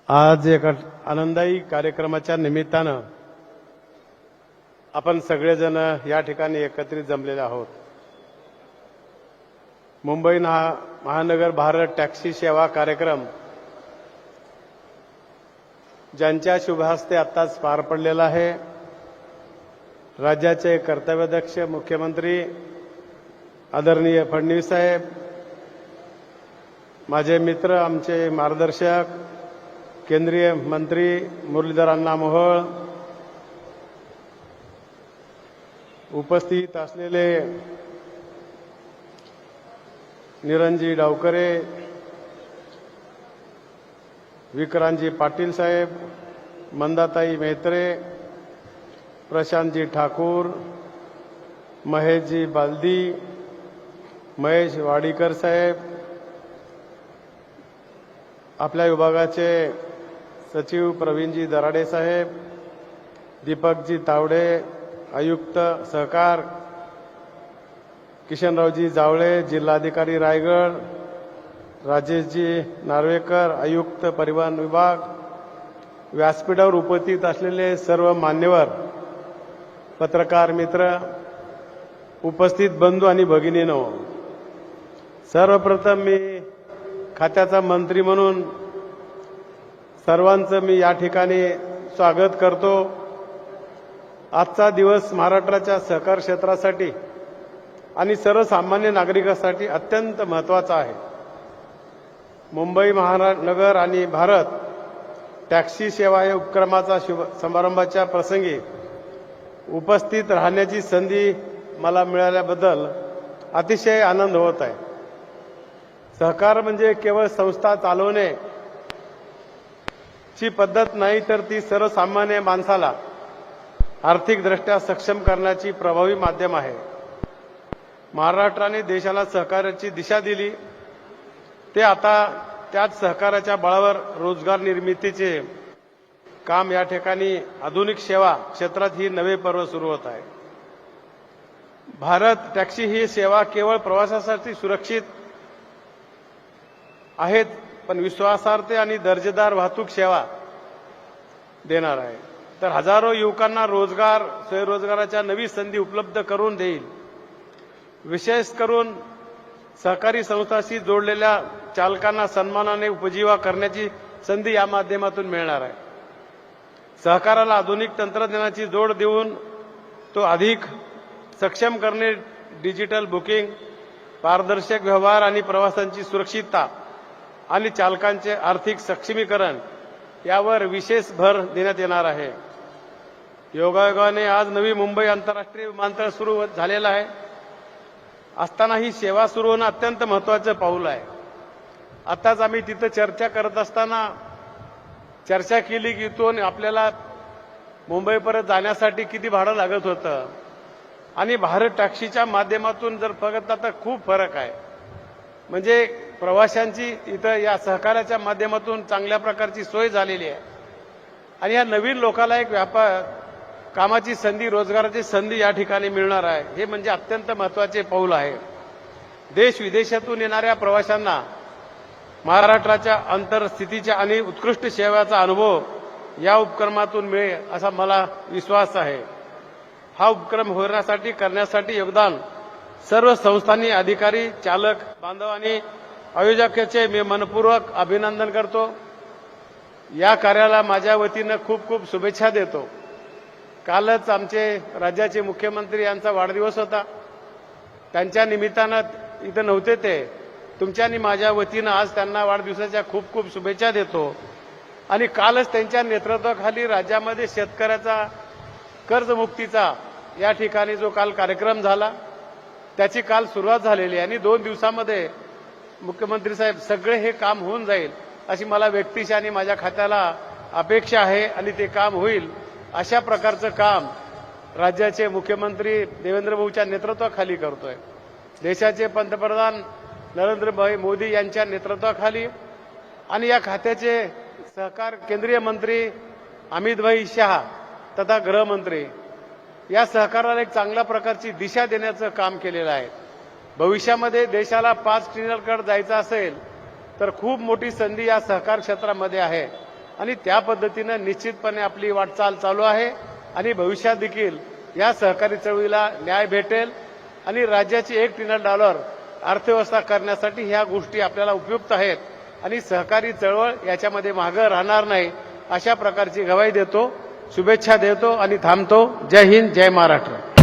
आज एका आनंदायी कार्यक्रमाच्या निमित्तानं आपण सगळेजण या ठिकाणी एकत्रित जमलेले आहोत। मुंबई महानगर भारत टॅक्सी सेवा कार्यक्रम ज्यांच्या शुभहस्ते आत्ताच पार पडलेला आहे, राज्याचे कर्तव्यदक्ष मुख्यमंत्री आदरणीय फडणवीस साहेब, माझे मित्र, आमचे मार्गदर्शक केंद्रीय मंत्री मुरलीधर अण्णा मोहोळ, उपस्थित असलेले निरंजी डावकरे, विक्रांतजी पाटील साहेब, मंदाताई मेहत्रे, प्रशांतजी ठाकूर, महेशजी बालदी, महेश वाडीकर साहेब, आपल्या विभागाचे सचिव प्रवीणजी दराडे साहेब, दीपकजी तावडे, आयुक्त सहकार किशनरावजी जावळे, जिल्हाधिकारी रायगड, राजेशजी नार्वेकर, आयुक्त परिवहन विभाग, व्यासपीठावर उपस्थित असलेले सर्व मान्यवर, पत्रकार मित्र, उपस्थित बंधू आणि भगिनींनो, सर्वप्रथम मी खात्याचा मंत्री म्हणून सर्वांचं मी या ठिकाणी स्वागत करतो। आजचा दिवस महाराष्ट्राच्या सहकार क्षेत्रासाठी आणि सर्वसामान्य नागरिकांसाठी अत्यंत महत्त्वाचा आहे। मुंबई महानगर आणि भारत टॅक्सी सेवा या उपक्रमाचा शुभ समारंभाच्या प्रसंगी उपस्थित राहण्याची संधी मला मिळाल्याबद्दल अतिशय आनंद होत आहे। सहकार म्हणजे केवळ संस्था चालवणे ची पद्धत नाही, तर ती सर्वसामान्य माणसाला आर्थिकदृष्ट्या सक्षम करण्याची प्रभावी माध्यम आहे। महाराष्ट्राने देशाला सहकार्याची दिशा दिली, ते आता त्याच सहकार्याच्या बळावर रोजगार निर्मितीचे काम या ठिकाणी आधुनिक सेवा क्षेत्रात ही नवे पर्व सुरू होत आहे। भारत टॅक्सी ही सेवा केवळ प्रवासासाठी सुरक्षित आहेत, पण विश्वासार्ह आणि दर्जेदार वाहतूक सेवा देणार आहे, तर हजारो युवकांना रोजगार, स्वयंरोजगाराच्या नवी संधी उपलब्ध करून देईल। विशेष करून सहकारी संस्थांशी जोडलेल्या चालकांना सन्मानाने उपजीवा करण्याची संधी या माध्यमातून मिळणार आहे। सहकाराला आधुनिक तंत्रज्ञानाची जोड देऊन तो अधिक सक्षम करणे, डिजिटल बुकिंग, पारदर्शक व्यवहार आणि प्रवासांची सुरक्षितता आणि चालकांचे आर्थिक सक्षमीकरण यावर विशेष भर देण्यात येणार आहे। योगायोगाने आज नवी मुंबई आंतरराष्ट्रीय विमानतळ सुरू झालेला आहे असताना ही सेवा सुरू होणं अत्यंत महत्त्वाचं पाऊल आहे। आताच आम्ही तिथं चर्चा करत असताना चर्चा केली की इथून आपल्याला मुंबईपर्यंत जाण्यासाठी किती भाडं लागत होतं आणि भारत टॅक्सीच्या माध्यमातून जर बघितलं तर खूप फरक आहे। म्हणजे प्रवाशांची इथं या सहकार्याच्या माध्यमातून चांगल्या प्रकारची सोय झालेली आहे आणि या नवीन लोकांना एक व्यापार कामाची संधी, रोजगाराची संधी या ठिकाणी मिळणार आहे। हे म्हणजे अत्यंत महत्त्वाचे पाऊल आहे। देश विदेशातून येणाऱ्या प्रवाशांना महाराष्ट्राच्या अंतरस्थितीच्या आणि उत्कृष्ट सेवेचा अनुभव या उपक्रमातून मिळेल असा मला विश्वास आहे। हा उपक्रम करण्यासाठी योगदान सर्व संस्थांनी, अधिकारी, चालक बांधव आणि आयोजकांचे मी मनपूर्वक अभिनंदन करतो। या कार्याला माझ्या वतीनं खूप खूप शुभेच्छा देतो। कालच आमचे राज्याचे मुख्यमंत्री यांचा वाढदिवस होता, त्यांच्या निमित्तानं इथं नव्हते ते, तुमच्या आणि माझ्या वतीनं आज त्यांना वाढदिवसाच्या खूप खूप शुभेच्छा देतो। आणि कालच त्यांच्या नेतृत्वाखाली राज्यामध्ये शेतकऱ्याचा कर्जमुक्तीचा या ठिकाणी जो काल कार्यक्रम झाला त्याची काल सुरुवात झालेली आहे आणि 2 दिवसामध्ये मुख्यमंत्री साहेब सगळे हे काम होऊन जाईल अशी मला व्यक्तिशः आणि माझ्या खात्याला अपेक्षा आहे आणि ते काम होईल। अशा प्रकारचं काम राज्याचे मुख्यमंत्री देवेंद्र भाऊच्या नेतृत्वाखाली करतोय। देशाचे पंतप्रधान नरेंद्र भाई मोदी यांच्या नेतृत्वाखाली आणि या खात्याचे सहकार केंद्रीय मंत्री अमित भाई शाह तथा गृहमंत्री या सहकाराला एक चांगल्या प्रकारची दिशा देण्याचं काम केलेलं आहे। भविष्यामध्ये देशाला 5 ट्रिलियनकडे जायचं असेल तर खूप मोठी संधी या सहकार क्षेत्रामध्ये आहे आणि त्या पद्धतीनं निश्चितपणे आपली वाटचाल चालू आहे आणि भविष्यात देखील या सहकारी चळवळीला न्याय भेटेल आणि राज्याची $1 ट्रिलियन अर्थव्यवस्था करण्यासाठी ह्या गोष्टी आपल्याला उपयुक्त आहेत आणि सहकारी चळवळ याच्यामध्ये मागं राहणार नाही अशा प्रकारची ग्वाही देतो, शुभेच्छा देतो आणि थांबतो. जय हिंद, जय महाराष्ट्र.